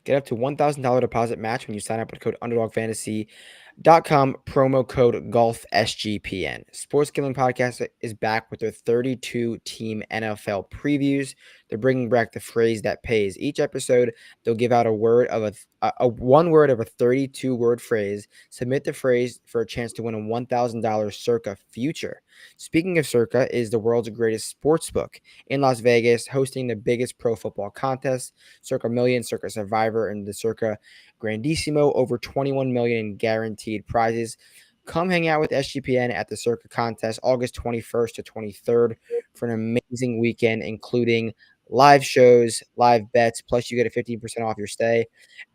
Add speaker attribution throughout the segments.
Speaker 1: Get up to $1,000 deposit match when you sign up with code UnderddogFantasy.com, promo code GolfSGPN. Sports Gambling Podcast is back with their 32-team NFL previews. They're bringing back the phrase that pays. Each episode, they'll give out a word of a one word of a 32-word phrase. Submit the phrase for a chance to win a $1,000 Circa future. Speaking of Circa, is the world's greatest sports book in Las Vegas, hosting the biggest pro football contest, Circa Million, Circa Survivor, and the Circa Grandissimo, over 21 million in guaranteed prizes. Come hang out with SGPN at the Circa contest August 21st to 23rd for an amazing weekend, including live shows, live bets, plus you get a 15% off your stay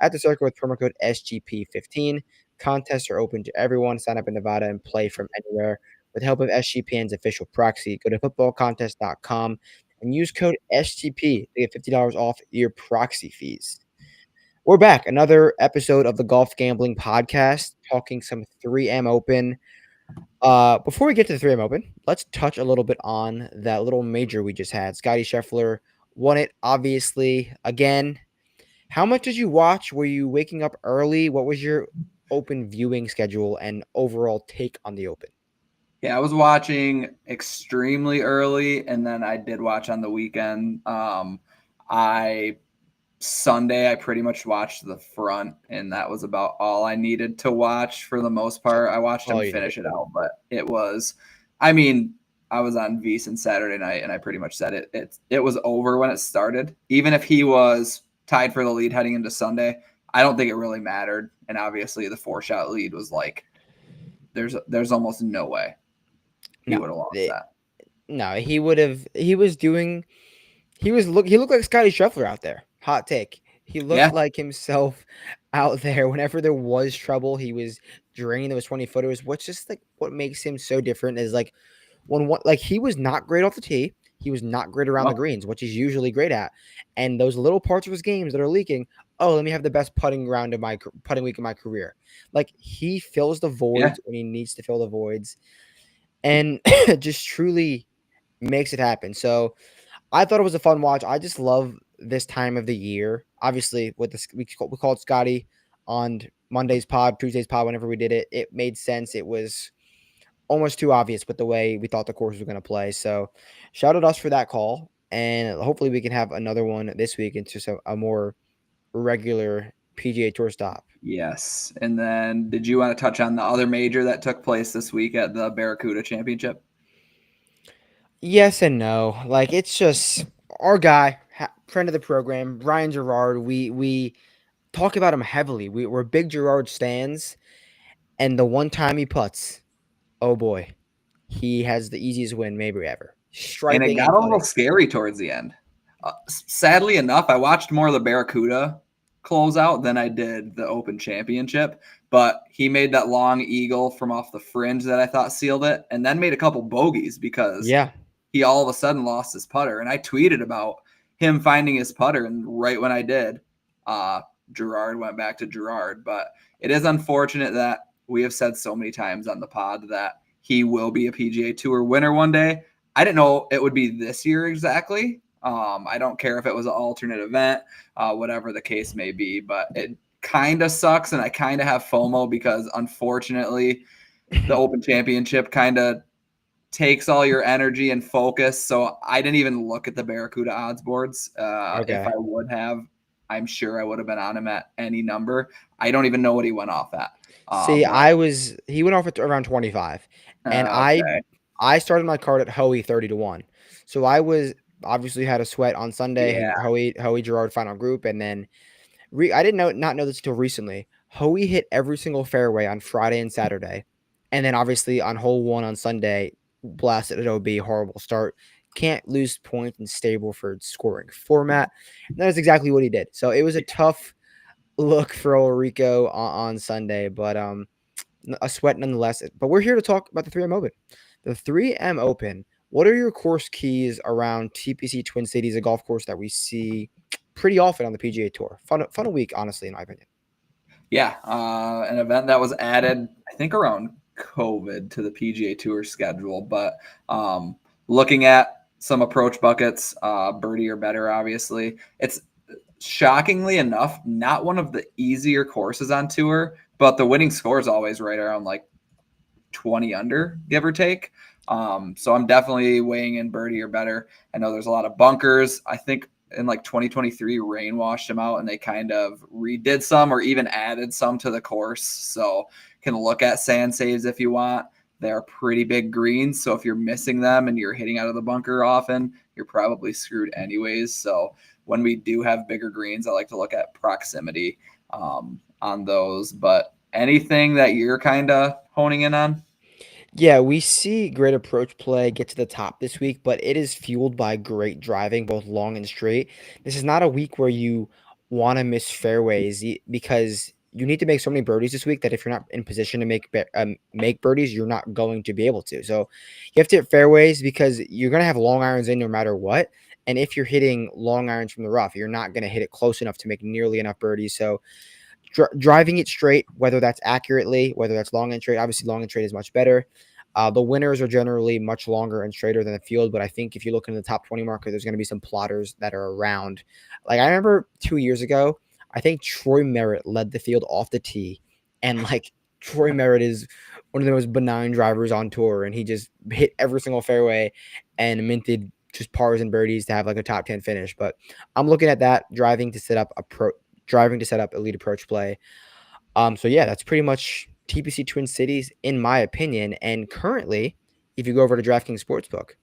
Speaker 1: at the Circa with promo code SGP15. Contests are open to everyone. Sign up in Nevada and play from anywhere. With the help of SGPN's official proxy, go to footballcontest.com and use code SGP to get $50 off your proxy fees. We're back. Another episode of the Golf Gambling Podcast, talking some 3M Open. Before we get to the 3M Open, let's touch a little bit on that little major we just had. Scottie Scheffler won it, obviously. Again, how much did you watch? Were you waking up early? What was your Open viewing schedule and overall take on the Open?
Speaker 2: Yeah, I was watching extremely early, and then I did watch on the weekend. Sunday, I pretty much watched the front, and that was about all I needed to watch for the most part. I watched him finish it out, but it was, I was on VSiN Saturday night, and I pretty much said it was over when it started. Even if he was tied for the lead heading into Sunday, I don't think it really mattered. And obviously, the 4-shot lead was like, there's almost no way he would have lost that.
Speaker 1: No, he looked like Scottie Scheffler out there. Hot take. He looked like himself out there. Whenever there was trouble, he was draining those 20-footers. What's just like what makes him so different is like he was not great off the tee. He was not great around the greens, which he's usually great at. And those little parts of his games that are leaking, let me have the best putting week of my career. Like, he fills the voids when he needs to fill the voids, and just truly makes it happen. So I thought it was a fun watch. I just love this time of the year. Obviously, with this, we called Scotty on Monday's pod, Tuesday's pod, whenever we did it. It made sense. It was almost too obvious with the way we thought the course was going to play. So shout out us for that call. And hopefully we can have another one this week into a more regular PGA Tour stop.
Speaker 2: Yes. And then did you want to touch on the other major that took place this week at the Barracuda Championship?
Speaker 1: Yes and no. Like, it's just our guy, friend of the program, Ryan Gerard. We talk about him heavily. We're big Gerard stands, and the one time he putts, oh boy, he has the easiest win maybe ever.
Speaker 2: And it got a little scary towards the end. Sadly enough, I watched more of the Barracuda closeout than I did the Open Championship, but he made that long eagle from off the fringe that I thought sealed it, and then made a couple bogeys because he all of a sudden lost his putter. And I tweeted about him finding his putter, and right when I did, Gerard went back to Gerard. But it is unfortunate that we have said so many times on the pod that he will be a PGA Tour winner one day. I didn't know it would be this year exactly. I don't care if it was an alternate event, whatever the case may be, but it kind of sucks, and I kind of have FOMO because, unfortunately, the Open Championship kind of takes all your energy and focus. So I didn't even look at the Barracuda odds boards. If I would have, I'm sure I would have been on him at any number. I don't even know what he went off at.
Speaker 1: He went off at around 25, and I started my card at Hoey 30-1. So I was obviously had a sweat on Sunday. Hoey Gerard final group, and then I didn't not know this until recently. Hoey hit every single fairway on Friday and Saturday, and then obviously on hole 1 on Sunday, blasted at OB, horrible start. Can't lose points in Stableford's scoring format. And that is exactly what he did. So it was a tough look for Ulrico on Sunday, but a sweat nonetheless. But we're here to talk about the 3M Open. The 3M Open. What are your course keys around TPC Twin Cities, a golf course that we see pretty often on the PGA Tour? Fun week, honestly, in my opinion.
Speaker 2: Yeah, an event that was added, I think, around COVID to the PGA Tour schedule. But looking at some approach buckets, birdie or better, obviously, it's shockingly enough, not one of the easier courses on tour, but the winning score is always right around like 20 under, give or take. So I'm definitely weighing in birdie or better. I know there's a lot of bunkers. I think in like 2023, rain washed them out and they kind of redid some or even added some to the course. So can look at sand saves if you want. They're pretty big greens. So if you're missing them and you're hitting out of the bunker often, you're probably screwed anyways. So when we do have bigger greens, I like to look at proximity on those. But anything that you're kind of honing in on?
Speaker 1: Yeah, we see great approach play get to the top this week, but it is fueled by great driving, both long and straight. This is not a week where you want to miss fairways because you need to make so many birdies this week that if you're not in position to make birdies, you're not going to be able to. So you have to hit fairways because you're going to have long irons in no matter what. And if you're hitting long irons from the rough, you're not going to hit it close enough to make nearly enough birdies. So driving it straight, whether that's accurately, whether that's long and straight, obviously long and straight is much better. The winners are generally much longer and straighter than the field, but I think if you look in the top 20 marker, there's going to be some plotters that are around. Like I remember 2 years ago, I think Troy Merritt led the field off the tee, and like Troy Merritt is one of the most benign drivers on tour, and he just hit every single fairway and minted just pars and birdies to have like a top 10 finish. But I'm looking at that driving to set up elite approach play. So yeah, that's pretty much TPC Twin Cities in my opinion. And currently, if you go over to DraftKings Sportsbook,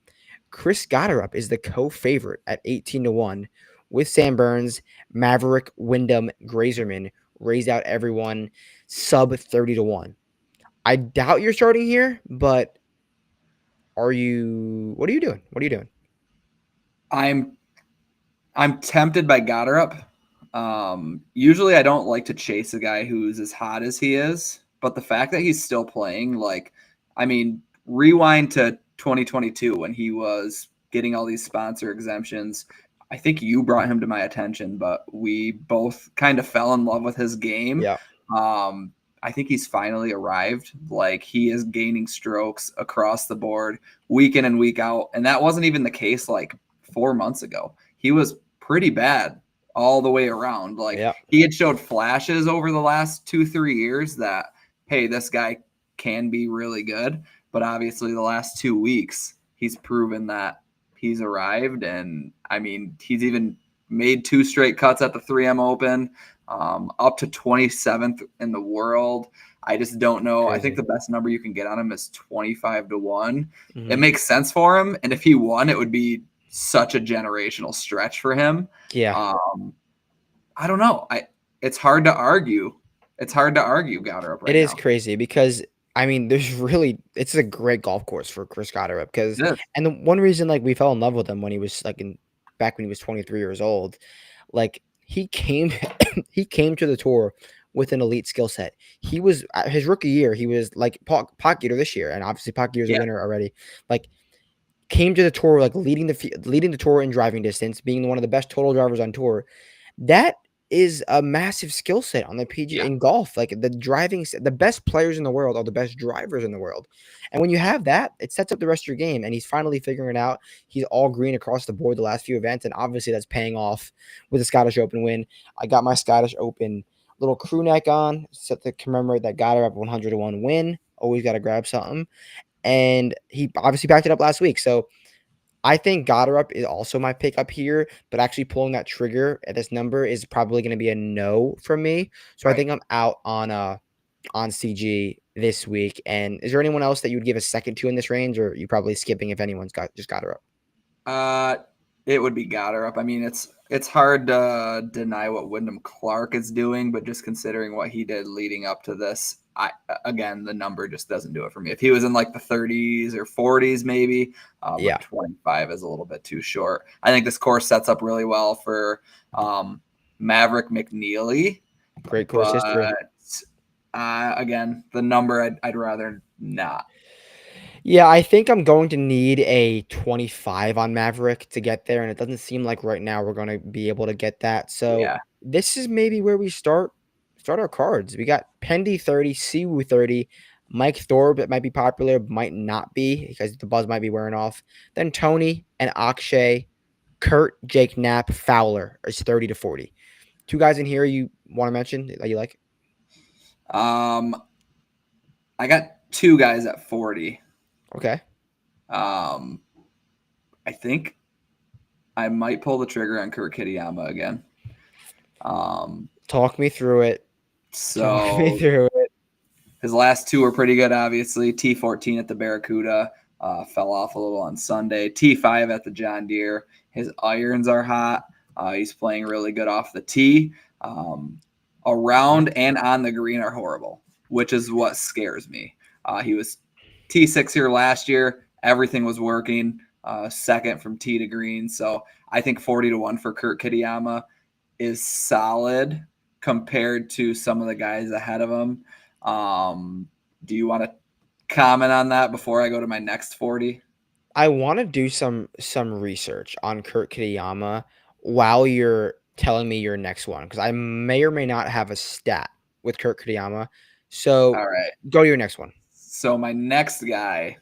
Speaker 1: Chris Gotterup is the co-favorite at 18-1 with Sam Burns, Maverick, Wyndham, Grazerman raised out everyone sub 30-1. I doubt you're starting here, but what are you doing? What are you doing?
Speaker 2: I'm tempted by Gotterup. Usually I don't like to chase a guy who's as hot as he is, but the fact that he's still playing, like, I mean, rewind to 2022 when he was getting all these sponsor exemptions. I think you brought him to my attention, but we both kind of fell in love with his game.
Speaker 1: Yeah.
Speaker 2: I think he's finally arrived. Like, he is gaining strokes across the board week in and week out. And that wasn't even the case like 4 months ago. He was pretty bad all the way around. Like he had showed flashes over the last 2-3 years that, hey, this guy can be really good. But obviously the last 2 weeks, he's proven that he's arrived. And I mean, he's even made 2 straight cuts at the 3M Open, up to 27th in the world. I just don't know.
Speaker 1: Crazy.
Speaker 2: I think the best number you can get on him is 25-1. Mm-hmm. It makes sense for him. And if he won, it would be such a generational stretch for him.
Speaker 1: Yeah.
Speaker 2: I don't know. It's hard to argue. It's hard to argue Gotterup right now.
Speaker 1: It is crazy because I mean, it's a great golf course for Chris Gotterup because, and the one reason like we fell in love with him when he was like back when he was 23 years old, like he came to the tour with an elite skill set. He was his rookie year. He was like Pot Gator this year, and obviously Pot Gator's a winner already. Like came to the tour like leading the tour in driving distance, being one of the best total drivers on tour. That is a massive skill set on the PGA in golf. Like the best players in the world are the best drivers in the world. And when you have that, it sets up the rest of your game. And he's finally figuring it out. He's all green across the board the last few events. And obviously that's paying off with the Scottish Open win. I got my Scottish Open little crew neck on set to commemorate that Gotterup 100-1 win. Always got to grab something. And he obviously backed it up last week. So I think Gotterup is also my pickup here, but actually pulling that trigger at this number is probably going to be a no from me. So I think I'm out on CG this week. And is there anyone else that you would give a second to in this range, or are you probably skipping if anyone's just Gotterup?
Speaker 2: It would be Gotterup. I mean, it's hard to deny what Wyndham Clark is doing, but just considering what he did leading up to this, again, the number just doesn't do it for me. If he was in like the 30s or 40s, maybe, but 25 is a little bit too short. I think this course sets up really well for Maverick McNeely.
Speaker 1: Great course history.
Speaker 2: Again, the number I'd rather not.
Speaker 1: Yeah, I think I'm going to need a 25 on Maverick to get there, and it doesn't seem like right now we're going to be able to get that. So this is maybe where we start our cards. We got Pendy 30, Siwoo 30, Mike Thorpe that might be popular, might not be because the buzz might be wearing off. Then Tony and Akshay, Kurt, Jake Knapp, Fowler is 30-40. Two guys in here you want to mention that you like?
Speaker 2: I got two guys at 40.
Speaker 1: Okay.
Speaker 2: I think I might pull the trigger on Kurt Kitayama again.
Speaker 1: Talk me through it. Talk me
Speaker 2: So
Speaker 1: through it.
Speaker 2: his last two were pretty good, obviously. T14 at the Barracuda, fell off a little on Sunday. T5 at the John Deere. His irons are hot. He's playing really good off the tee. Around and on the green are horrible, which is what scares me. He was T6 here last year. Everything was working. Second from tee to green. So I think 40-1 for Kurt Kitayama is solid compared to some of the guys ahead of him. Do you want to comment on that before I go to my next 40?
Speaker 1: I want to do some research on Kurt Kitayama while you're telling me your next one, because I may or may not have a stat with Kurt Kitayama. So
Speaker 2: All right.
Speaker 1: go to your next one.
Speaker 2: So my next guy,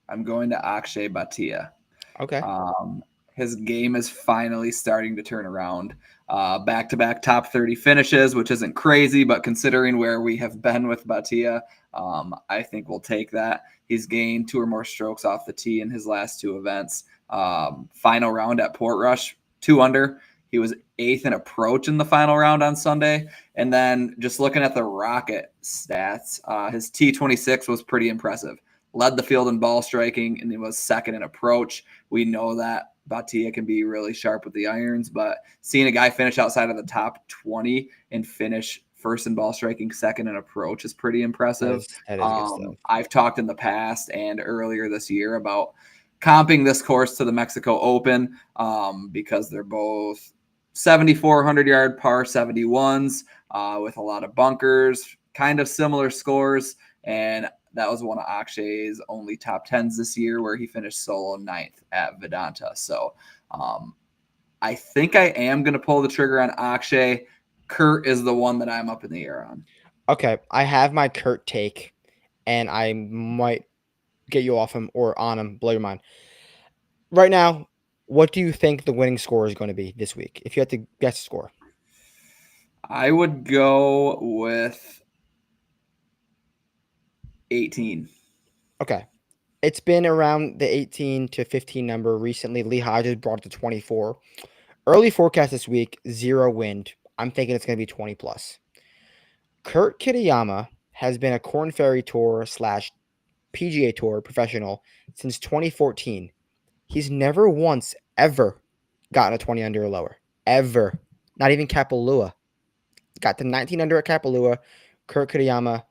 Speaker 2: I'm going to Akshay Bhatia.
Speaker 1: Okay.
Speaker 2: His game is finally starting to turn around. Back-to-back top 30 finishes, which isn't crazy, but considering where we have been with Bhatia, I think we'll take that. He's gained 2 or more strokes off the tee in his last 2 events. Final round at Portrush, 2 under. He was 8th in approach in the final round on Sunday. And then just looking at the Rocket stats, his T26 was pretty impressive. Led the field in ball striking, and he was 2nd in approach. We know that Bhatia can be really sharp with the irons, but seeing a guy finish outside of the top 20 and finish 1st in ball striking, 2nd in approach is pretty impressive.
Speaker 1: That is good stuff.
Speaker 2: I've talked in the past and earlier this year about comping this course to the Mexico Open because they're both 7,400-yard par 71s with a lot of bunkers, kind of similar scores, and that was one of Akshay's only top 10s this year, where he finished solo 9th at Vedanta. So I think I am going to pull the trigger on Akshay. Kurt is the one that I'm up in the air on.
Speaker 1: Okay. I have my Kurt take, and I might get you off him or on him, blow your mind. Right now, what do you think the winning score is going to be this week? If you had to guess the score.
Speaker 2: I would go with 18.
Speaker 1: Okay. It's been around the 18 to 15 number recently. Lee Hodges brought it to 24. Early forecast this week, 0 wind. I'm thinking it's going to be 20 plus. Kurt Kitayama has been a Korn Ferry Tour / PGA Tour professional since 2014. He's never once, ever gotten a 20 under or lower. Ever. Not even Kapalua. Got to 19 under at Kapalua. Kurt Kitayama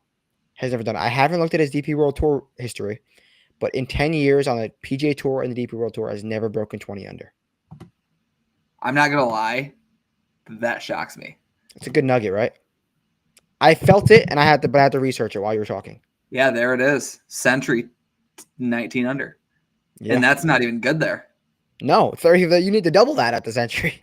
Speaker 1: has never done it. I haven't looked at his DP World Tour history, but in 10 years on the PGA Tour and the DP World Tour has never broken 20 under.
Speaker 2: I'm not going to lie. That shocks me.
Speaker 1: It's a good nugget, right? I felt it, and I had to research it while you were talking.
Speaker 2: Yeah, there it is. Century 19 under. Yeah. And that's not even good there.
Speaker 1: No, 30. You need to double that at the Century.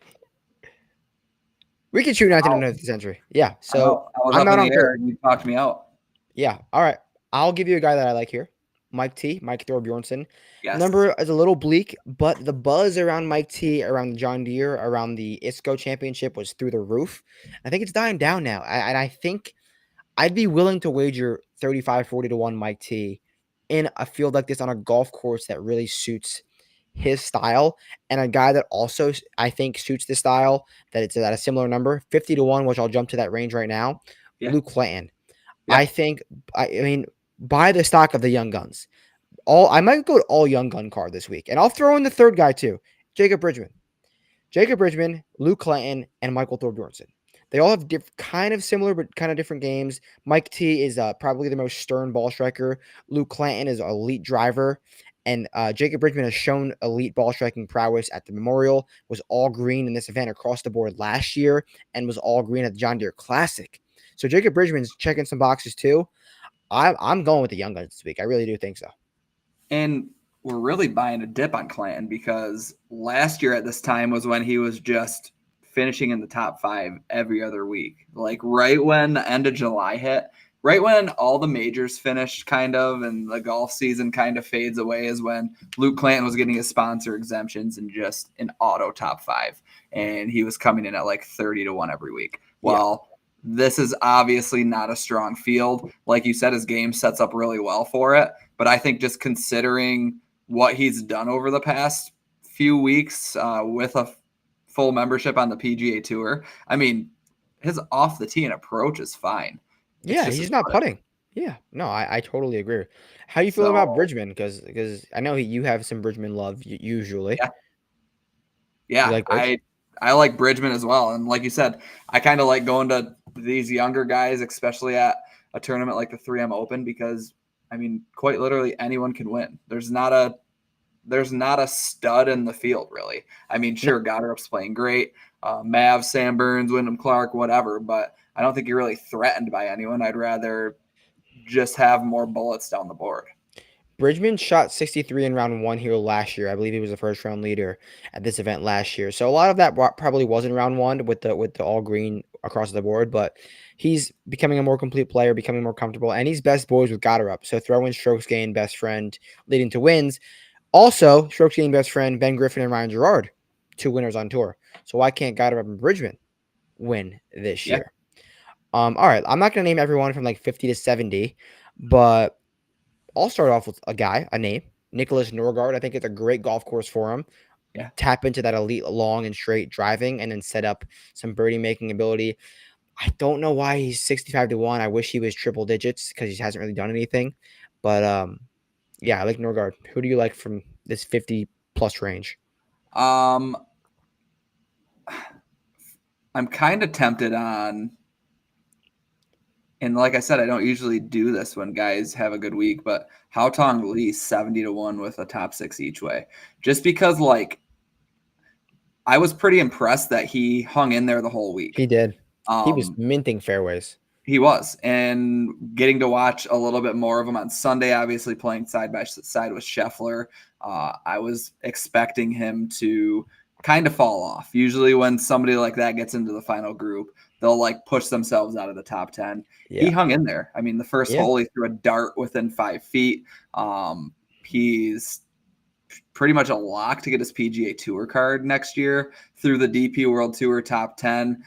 Speaker 1: We can shoot 19 under at the Century. Yeah, so
Speaker 2: I'm not on air. You talked me out.
Speaker 1: Yeah, all right. I'll give you a guy that I like here. Mike Thorbjornsen.
Speaker 2: Yes.
Speaker 1: Number is a little bleak, but the buzz around Mike T, around the John Deere, around the ISCO championship was through the roof. I think it's dying down now. And I think I'd be willing to wager 35-40-1 Mike T in a field like this on a golf course that really suits his style, and a guy that also I think suits the style, that it's at a similar number, 50-1, which I'll jump to that range right now. Yeah. Luke Clanton. Yeah. I mean, buy the stock of the young guns. I might go to all young gun card this week, and I'll throw in the third guy too, Jacob Bridgman, Luke Clanton, and Michael Thorbjornsen. They all have kind of similar but kind of different games. Mike T is probably the most stern ball striker. Luke Clanton is an elite driver, and Jacob Bridgman has shown elite ball striking prowess at the Memorial. Was all green in this event across the board last year, and was all green at the John Deere Classic. So Jacob Bridgman's checking some boxes too. I'm going with the young guns this week. I really do think so.
Speaker 2: And we're really buying a dip on Clanton, because last year at this time was when he was just finishing in the top 5 every other week. Like right when the end of July hit, right when all the majors finished kind of and the golf season kind of fades away, is when Luke Clanton was getting his sponsor exemptions and just an auto top 5. and he was coming in at like 30-1 every week. Well, this is obviously not a strong field. Like you said, his game sets up really well for it. But I think just considering what he's done over the past few weeks with a full membership on the PGA Tour, I mean, his off the tee and approach is fine. It's just
Speaker 1: he's
Speaker 2: his
Speaker 1: not
Speaker 2: putting.
Speaker 1: putting. Yeah, no, I totally agree. How you feel about
Speaker 2: So
Speaker 1: Bridgman? Because I know you have some Bridgman love usually.
Speaker 2: yeah,
Speaker 1: You
Speaker 2: yeah,
Speaker 1: like Bridge?
Speaker 2: I like Bridgman as well. And like you said, I kind of like going to these younger guys, especially at a tournament like the 3M Open, because I mean, quite literally anyone can win. There's not a stud in the field, really. I mean,
Speaker 1: No,
Speaker 2: sure, Goddard's playing great. Mav, Sam Burns, Wyndham Clark, whatever, but I don't think you're really threatened by anyone. I'd rather just have more bullets down the board.
Speaker 1: Bridgman shot 63 in round 1 here last year. I believe he was the first round leader at this event last year. So a lot of that probably was in round 1 with the all green across the board, but he's becoming a more complete player, becoming more comfortable, and he's best boys with Goddard. So throw in strokes gain, best friend, leading to wins. Also, strokes gain, best friend, Ben Griffin and Ryan Gerard, 2 winners on tour. So why can't Goddard and Bridgman win this
Speaker 2: Yeah.
Speaker 1: year? All right, I'm not gonna name everyone from like 50 to 70, but I'll start off with a name, Nicholas Norgard. I think it's a great golf course for him.
Speaker 2: Yeah.
Speaker 1: Tap into that elite long and straight driving and then set up some birdie making ability. I don't know why he's 65-1. I wish he was triple digits because he hasn't really done anything. But yeah, I like Norgard. Who do you like from this 50 plus range?
Speaker 2: I'm kind of tempted on, and like I said, I don't usually do this when guys have a good week, but Haotong Lee 70-1 with a top 6 each way. Just because, like, I was pretty impressed that he hung in there the whole week.
Speaker 1: He did. He was
Speaker 2: Um,
Speaker 1: minting fairways.
Speaker 2: He was, and getting to watch a little bit more of him on Sunday, obviously playing side by side with Scheffler. I was expecting him to kind of fall off. Usually when somebody like that gets into the final group, they'll like push themselves out of the top 10. He
Speaker 1: Yeah.
Speaker 2: hung in there. I mean, the first
Speaker 1: Yeah.
Speaker 2: hole, he threw a dart within 5 feet. He's pretty much a lock to get his PGA Tour card next year through the DP World Tour top 10.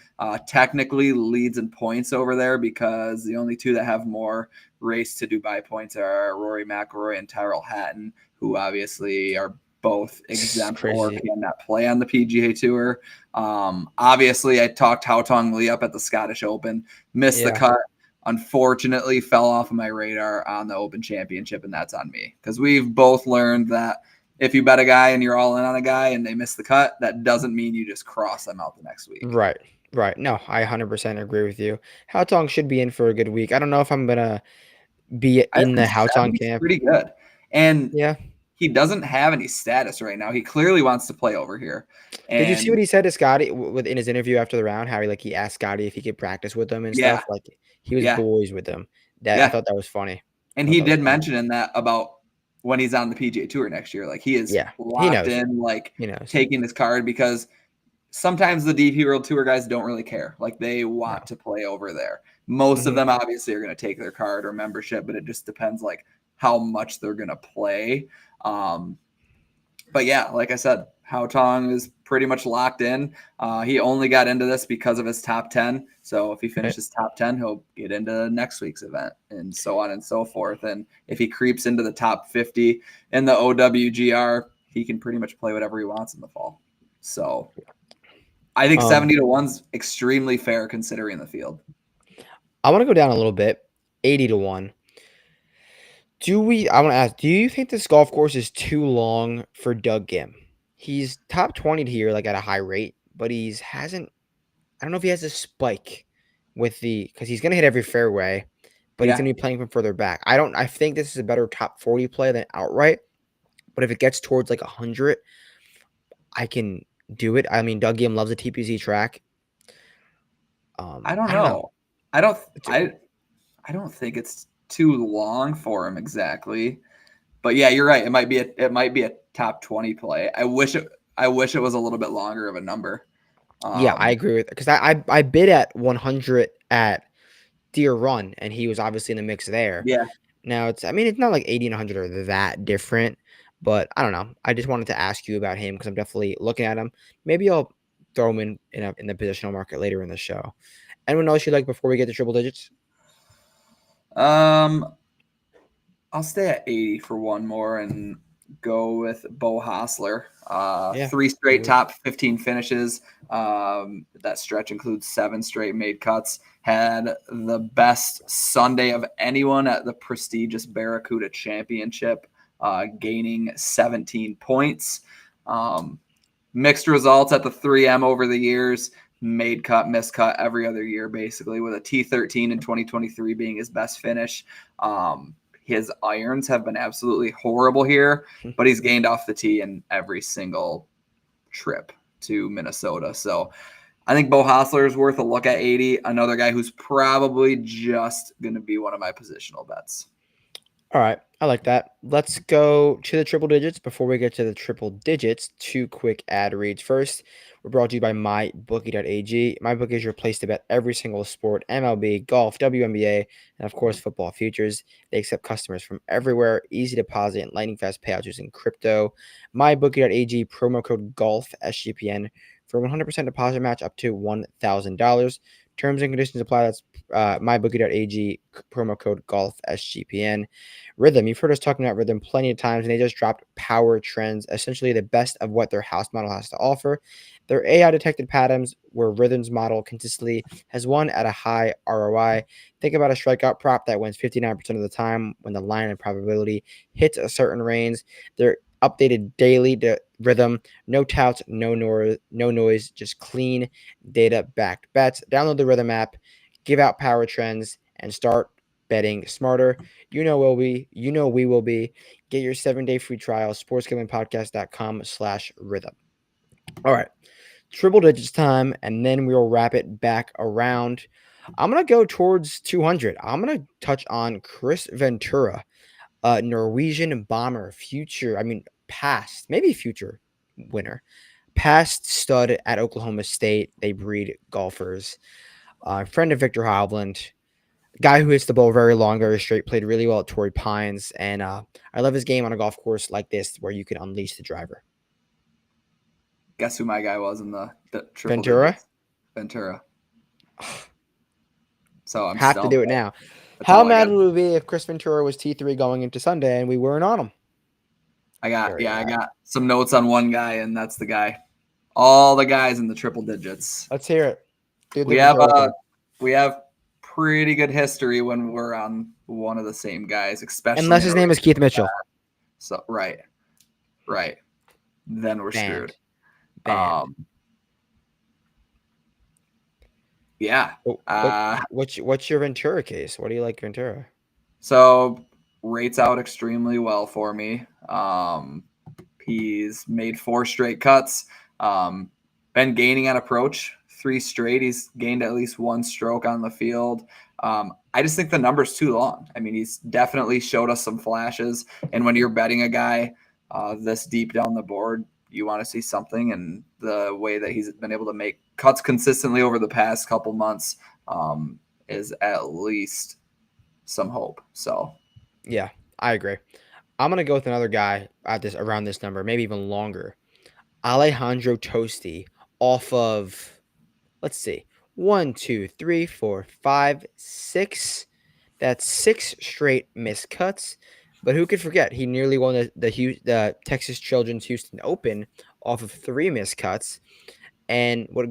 Speaker 2: Technically leads in points over there because the only two that have more race to Dubai points are Rory McIlroy and Tyrrell Hatton, who obviously are both exempt or cannot play on the PGA Tour. Obviously, I talked Haotong Lee up at the Scottish Open, missed the cut. Unfortunately, fell off of my radar on the Open Championship, and that's on me because we've both learned that if you bet a guy and you're all in on a guy and they miss the cut, that doesn't mean you just cross them out the next week.
Speaker 1: Right. No, I 100% agree with you. Haotong should be in for a good week. I don't know if I'm going to be in the Haotong camp.
Speaker 2: Pretty good. And
Speaker 1: yeah,
Speaker 2: he doesn't have any status right now. He clearly wants to play over here. And
Speaker 1: did you see what he said to Scotty in his interview after the round? How he asked Scotty if he could practice with them and stuff. Like he was boys with them. I thought that was funny.
Speaker 2: And he did mention in that about when he's on the PGA Tour next year, like he is locked in, like taking this card because sometimes the DP World Tour guys don't really care. Like they want to play over there. Most of them obviously are going to take their card or membership, but it just depends like how much they're going to play. But yeah, like I said, Haotong is pretty much locked in. He only got into this because of his top 10. So if he finishes top 10, he'll get into next week's event and so on and so forth. And if he creeps into the top 50 in the OWGR, he can pretty much play whatever he wants in the fall. So I think 70-1's extremely fair considering the field.
Speaker 1: I want to go down a little bit, 80-1. I want to ask, do you think this golf course is too long for Doug Ghim? He's top 20 here, like at a high rate, but I don't know if he has a spike because he's going to hit every fairway, but he's going to be playing from further back. I think this is a better top 40 play than outright, but if it gets towards like 100, I can do it. I mean, Doug Ghim loves a TPC track.
Speaker 2: I don't know. I don't think it's too long for him exactly, but yeah, you're right. It might be a top 20 play. I wish it was a little bit longer of a number.
Speaker 1: Yeah, I agree with it because I bid at 100 at Deer Run, and he was obviously in the mix there.
Speaker 2: Yeah.
Speaker 1: Now it's not like 80 and 100 are that different, but I don't know. I just wanted to ask you about him because I'm definitely looking at him. Maybe I'll throw them in the positional market later in the show. Anyone else you like before we get to triple digits?
Speaker 2: I'll stay at 80 for one more and go with Bo Hostler. 3 straight top 15 finishes. That stretch includes 7 straight made cuts. Had the best Sunday of anyone at the prestigious Barracuda Championship, gaining 17 points. Mixed results at the 3M over the years. Made cut, missed cut every other year, basically, with a T13 in 2023 being his best finish. His irons have been absolutely horrible here, but he's gained off the tee in every single trip to Minnesota. So I think Bo Hostler is worth a look at 80. Another guy who's probably just going to be one of my positional bets.
Speaker 1: All right. I like that. Let's go to the triple digits. Before we get to the triple digits, 2 quick ad reads. First, we're brought to you by mybookie.ag. MyBookie is your place to bet every single sport: MLB, golf, WNBA, and of course, football futures. They accept customers from everywhere. Easy deposit and lightning fast payouts using crypto. MyBookie.ag, promo code GOLF, SGPN, for 100% deposit match up to $1,000. Terms and conditions apply. That's mybookie.ag, promo code GOLF, SGPN. Rhythm. You've heard us talking about Rhythm plenty of times, and they just dropped Power Trends, essentially the best of what their house model has to offer. Their AI-detected patterns, where Rhythm's model consistently has won at a high ROI. Think about a strikeout prop that wins 59% of the time when the line and probability hits a certain range. They're updated daily to Rhythm. No touts, no noise, just clean data-backed bets. Download the Rhythm app, give out Power Trends, and start betting smarter. You know we will be. Get your 7-day free trial, sportsgamblingpodcast.com/rhythm. All right, triple digits time, and then we'll wrap it back around. I'm going to go towards 200. I'm going to touch on Chris Ventura, Norwegian bomber, past, maybe future winner. Past stud at Oklahoma State. They breed golfers. Friend of Victor Hovland. Guy who hits the ball very long, very straight, played really well at Torrey Pines. And I love his game on a golf course like this where you can unleash the driver.
Speaker 2: Guess who my guy was in the triple
Speaker 1: Ventura?
Speaker 2: digits? Ventura. So I'm
Speaker 1: have to do it now. How mad would we be if Chris Ventura was T3 going into Sunday and we weren't on him?
Speaker 2: I got some notes on one guy, and that's the guy. All the guys in the triple digits.
Speaker 1: Let's hear it.
Speaker 2: We have pretty good history when we're on one of the same guys, especially
Speaker 1: unless his name is Keith Mitchell.
Speaker 2: So right. Then we're screwed. Yeah.
Speaker 1: What's your Ventura case? What do you like Ventura?
Speaker 2: So rates out extremely well for me. He's made 4 straight cuts. Been gaining on approach 3 straight. He's gained at least 1 stroke on the field. I just think the number's too long. I mean, he's definitely showed us some flashes. And when you're betting a guy this deep down the board, you want to see something. And the way that he's been able to make cuts consistently over the past couple months is at least some hope. So,
Speaker 1: yeah, I agree. I'm gonna go with another guy around this number, maybe even longer. Alejandro Tosti, off of, let's see, 1, 2, 3, 4, 5, 6. That's 6 straight missed cuts. But who could forget? He nearly won the Texas Children's Houston Open off of 3 missed cuts. And what What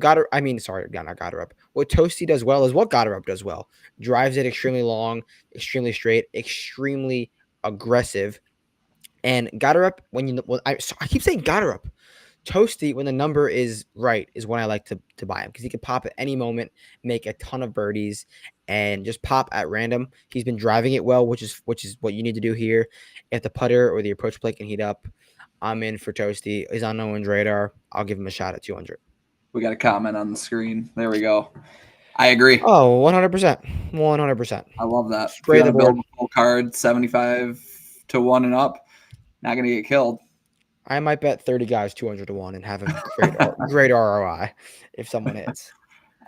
Speaker 1: Toasty does well is what Goddard does well. Drives it extremely long, extremely straight, extremely aggressive. And Goddard, I keep saying Goddard. Toasty, when the number is right, is when I like to buy him because he can pop at any moment, make a ton of birdies, and just pop at random. He's been driving it well, which is what you need to do here. If the putter or the approach play can heat up, I'm in for Toasty. He's on no one's radar. I'll give him a shot at 200.
Speaker 2: We got a comment on the screen. There we go. I agree.
Speaker 1: Oh, 100%. 100%.
Speaker 2: I love that.
Speaker 1: Spray the board.
Speaker 2: Full card, 75 to 1 and up. Not going to get killed.
Speaker 1: I might bet 30 guys 200 to 1 and have a great ROI if someone hits.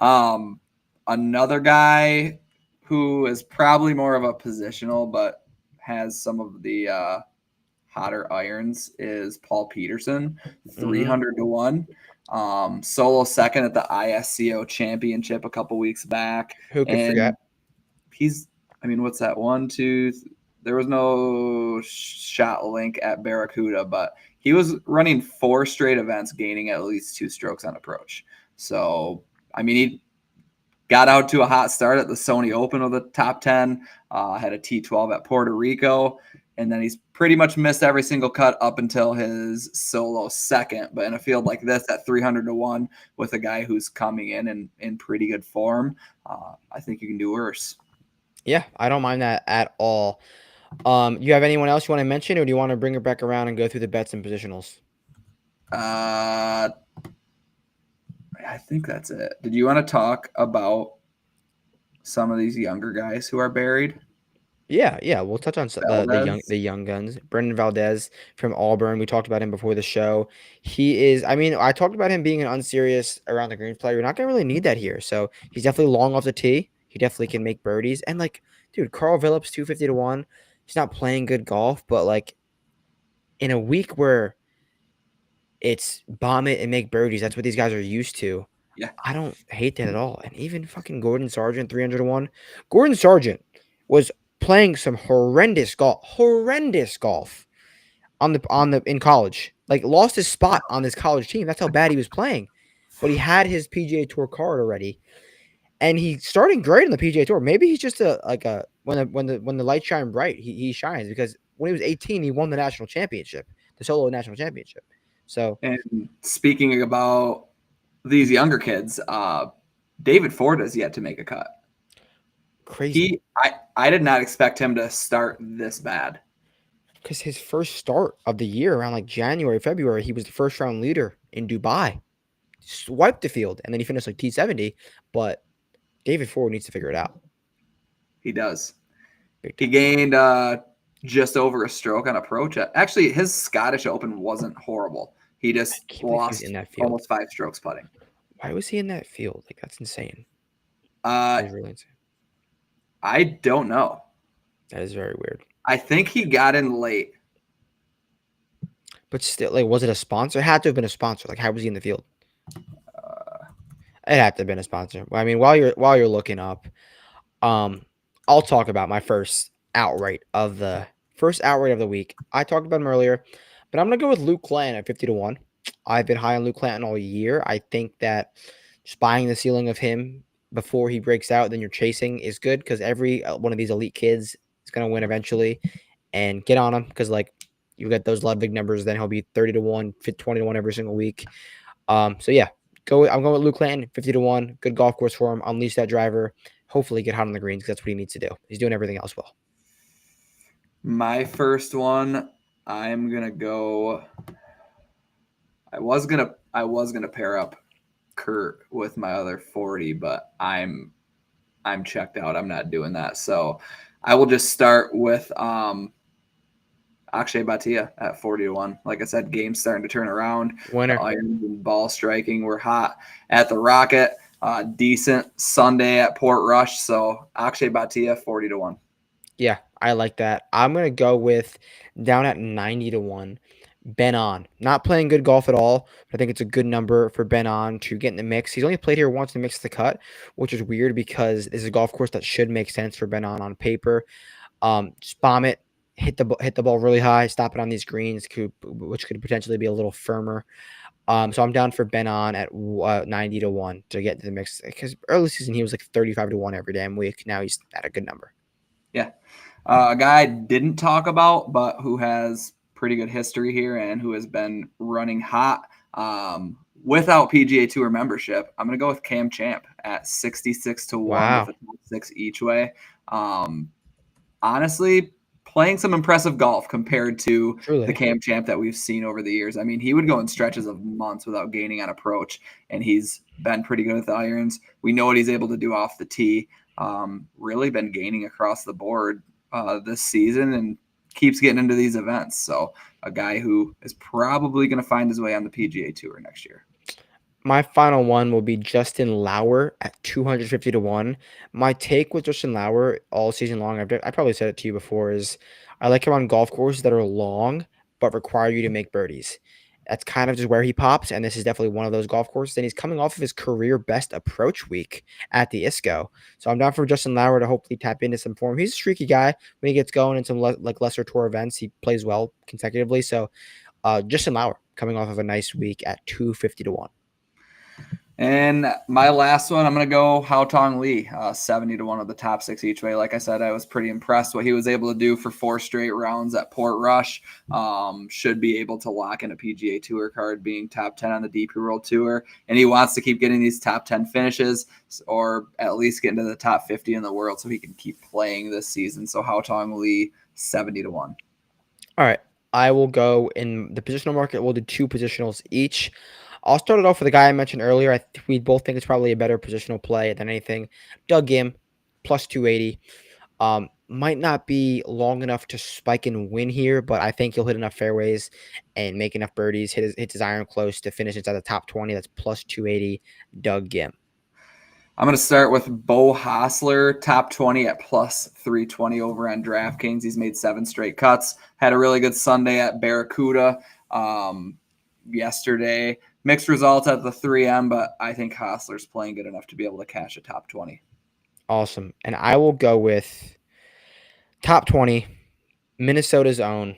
Speaker 2: Another guy who is probably more of a positional but has some of the hotter irons is Paul Peterson, 300 to 1. Solo second at the ISCO championship a couple weeks back.
Speaker 1: Who could
Speaker 2: And
Speaker 1: forget?
Speaker 2: what's that? There was no shot link at Barracuda, but he was running 4 straight events, gaining at least 2 strokes on approach. So, he got out to a hot start at the Sony Open of the top 10, had a T12 at Puerto Rico, and then he's pretty much missed every single cut up until his solo second. But in a field like this at 300-1 with a guy who's coming in pretty good form, I think you can do worse.
Speaker 1: Yeah, I don't mind that at all. You have anyone else you want to mention, or do you want to bring it back around and go through the bets and positionals?
Speaker 2: I think that's it. Did you want to talk about some of these younger guys who are buried?
Speaker 1: Yeah, we'll touch on the young guns. Brendan Valdez from Auburn. We talked about him before the show. He is. I talked about him being an unserious around the greens player. You're not gonna really need that here. So he's definitely long off the tee. He definitely can make birdies. And dude, Carl Phillips 250-1. He's not playing good golf, but in a week where it's bomb it and make birdies, that's what these guys are used to.
Speaker 2: Yeah,
Speaker 1: I don't hate that at all. And even fucking Gordon Sargent 300-1. Gordon Sargent was playing some horrendous golf in college. Lost his spot on this college team. That's how bad he was playing. But he had his PGA Tour card already, and he's starting great on the PGA Tour. Maybe he's just when the lights shine bright, he shines, because when he was 18, he won the national championship, the solo national championship. So,
Speaker 2: and speaking about these younger kids, David Ford has yet to make a cut.
Speaker 1: Crazy.
Speaker 2: I did not expect him to start this bad.
Speaker 1: Because his first start of the year around January, February, he was the first round leader in Dubai. Swiped the field, and then he finished T70. But David Ford needs to figure it out.
Speaker 2: He does. He gained just over a stroke on approach. Actually, his Scottish Open wasn't horrible. He just lost
Speaker 1: in that field.
Speaker 2: Almost 5 strokes putting.
Speaker 1: Why was he in that field? That's insane.
Speaker 2: That is really insane. I don't know.
Speaker 1: That is very weird.
Speaker 2: I think he got in late.
Speaker 1: But still, was it a sponsor? It had to have been a sponsor. How was he in the field? It had to have been a sponsor. While you're looking up, I'll talk about my first outright of the week. I talked about him earlier, but I'm gonna go with Luke Clanton at 50-1. I've been high on Luke Clanton all year. I think that just buying the ceiling of him before he breaks out, then you're chasing, is good, because every one of these elite kids is gonna win eventually, and get on him, because you get those Ludwig numbers, then he'll be 30-1, 20-1 every single week. So yeah, I'm going with Luke Clanton, 50-1. Good golf course for him. Unleash that driver. Hopefully get hot on the greens, because that's what he needs to do. He's doing everything else well.
Speaker 2: My first one, I'm gonna go. I was gonna pair up Kurt with my other 40, but I'm checked out. I'm not doing that. So I will just start with Akshay Bhatia at 40-1. Like I said, game's starting to turn around.
Speaker 1: Winner.
Speaker 2: Irons and ball striking were hot at the Rocket. Decent Sunday at Portrush. So Akshay Bhatia 40-1.
Speaker 1: Yeah, I like that. I'm gonna go with down at 90-1. Ben On. Not playing good golf at all, but I think it's a good number for Ben On to get in the mix. He's only played here once to mix the cut, which is weird, because this is a golf course that should make sense for Ben On paper. Just bomb it, hit the ball really high, stop it on these greens, which could potentially be a little firmer. So I'm down for Ben On at 90-1 to get into the mix, because early season he was 35-1 every damn week. Now he's at a good number.
Speaker 2: Yeah. A guy I didn't talk about, but who has pretty good history here and who has been running hot without PGA Tour membership. I'm going to go with Cam Champ at 66-1 with a top 6 each way. Honestly, playing some impressive golf compared to the Cam Champ that we've seen over the years. He would go in stretches of months without gaining on approach, and he's been pretty good with the irons. We know what he's able to do off the tee. Really been gaining across the board this season, and keeps getting into these events. So a guy who is probably going to find his way on the PGA Tour next year.
Speaker 1: My final one will be Justin Lauer at 250-1. My take with Justin Lauer all season long, I probably said it to you before, is I like him on golf courses that are long but require you to make birdies. That's kind of just where he pops, and this is definitely one of those golf courses. And he's coming off of his career best approach week at the ISCO. So I'm down for Justin Lauer to hopefully tap into some form. He's a streaky guy when he gets going in some lesser tour events. He plays well consecutively. So Justin Lauer coming off of a nice week at 250 to 1.
Speaker 2: And my last one, I'm going to go Haotong Li, 70 to 1 of the top 6 each way. Like I said, I was pretty impressed what he was able to do for 4 straight rounds at Portrush. Should be able to lock in a PGA Tour card, being top 10 on the DP World Tour. And he wants to keep getting these top 10 finishes, or at least get into the top 50 in the world so he can keep playing this season. So Haotong Li, 70 to 1.
Speaker 1: All right. I will go in the positional market. We'll do 2 positionals each. I'll start it off with the guy I mentioned earlier. We both think it's probably a better positional play than anything. Doug Gim, plus 280. Might not be long enough to spike and win here, but I think he'll hit enough fairways and make enough birdies, hit his iron close to finish inside the top 20. That's plus 280, Doug Gim.
Speaker 2: I'm going to start with Bo Hostler, top 20 at plus 320 over on DraftKings. He's made 7 straight cuts. Had a really good Sunday at Barracuda yesterday. Mixed results at the 3M, but I think Hostler's playing good enough to be able to cash a top 20.
Speaker 1: Awesome. And I will go with top 20, Minnesota's own,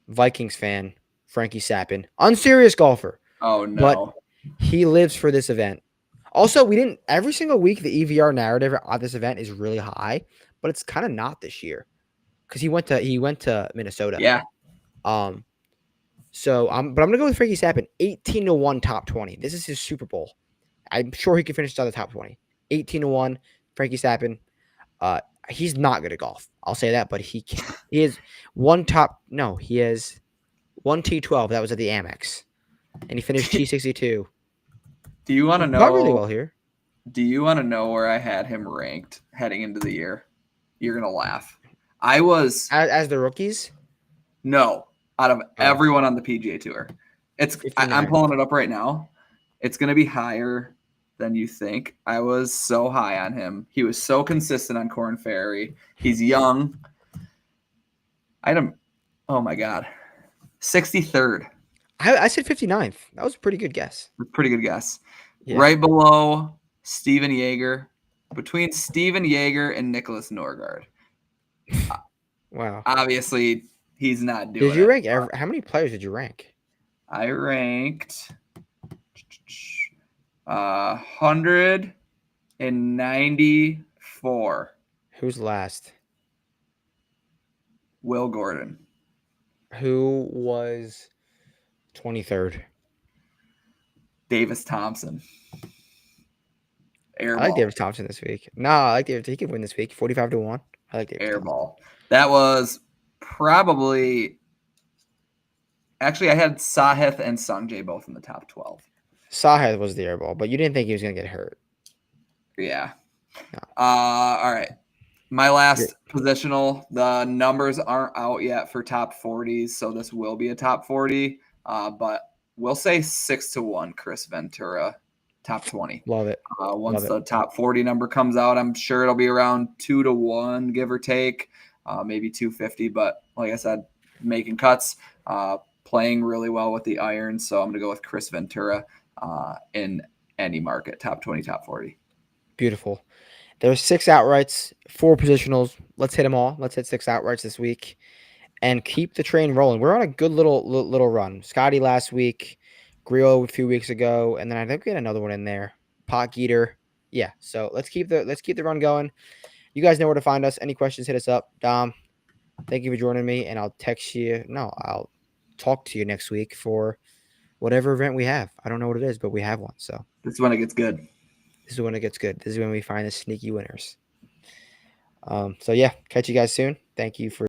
Speaker 1: Vikings fan, Frankie Sappin. Unserious golfer.
Speaker 2: Oh, no.
Speaker 1: But he lives for this event. Also, every single week, the EVR narrative on this event is really high, but it's kind of not this year because he went to Minnesota.
Speaker 2: Yeah.
Speaker 1: So but I'm gonna go with Frankie Sappin, 18 to 1 top 20. This is his Super Bowl. I'm sure he can finish inside the top 20. 18 to 1, Frankie Sappin. He's not good at golf. I'll say that, but he can. He has one T12. That was at the Amex, and he finished T62.
Speaker 2: Do you want to know?
Speaker 1: Not really well here.
Speaker 2: Do you want to know where I had him ranked heading into the year? You're gonna laugh. I was
Speaker 1: as the rookies.
Speaker 2: No, out of everyone on the PGA Tour, I'm pulling it up right now. It's gonna be higher than you think. I was so high on him. He was so consistent on Korn Ferry. He's young. Oh my God, 63rd.
Speaker 1: I said 59th. That was a pretty good guess.
Speaker 2: Pretty good guess. Yeah. Right below Steven Yeager, between Steven Yeager and Nicholas Norgard.
Speaker 1: Wow.
Speaker 2: Obviously, he's not doing it.
Speaker 1: Did you rank how many players did you rank?
Speaker 2: I ranked 194.
Speaker 1: Who's last?
Speaker 2: Will Gordon.
Speaker 1: Who was 23rd?
Speaker 2: Davis Thompson. Airball.
Speaker 1: I like Davis Thompson this week. No, I like Davis. He could win this week. 45 to 1. I like Davis
Speaker 2: Airball. That was probably actually I had Sahith and Sungjae both in the top 12.
Speaker 1: Sahith was the airball, but you didn't think he was going to get hurt.
Speaker 2: Yeah. No. All right. My last positional, the numbers aren't out yet for top 40s, so this will be a top 40. But we'll say 6 to 1, Chris Ventura, top 20.
Speaker 1: Love it.
Speaker 2: Once the top 40 number comes out, I'm sure it'll be around 2 to 1, give or take, maybe 250. But like I said, making cuts, playing really well with the iron. So I'm going to go with Chris Ventura in any market, top 20, top 40.
Speaker 1: Beautiful. There's 6 outrights, 4 positionals. Let's hit them all. Let's hit 6 outrights this week and keep the train rolling. We're on a good little run. Scotty last week, Grillo a few weeks ago, and then I think we had another one in there. Pot Geeter. Yeah, so let's keep the run going. You guys know where to find us. Any questions, hit us up. Dom, thank you for joining me, and I'll talk to you next week for whatever event we have. I don't know what it is, but we have one. So
Speaker 2: this is when it gets good.
Speaker 1: This is when it gets good. This is when we find the sneaky winners. So yeah, catch you guys soon. Thank you for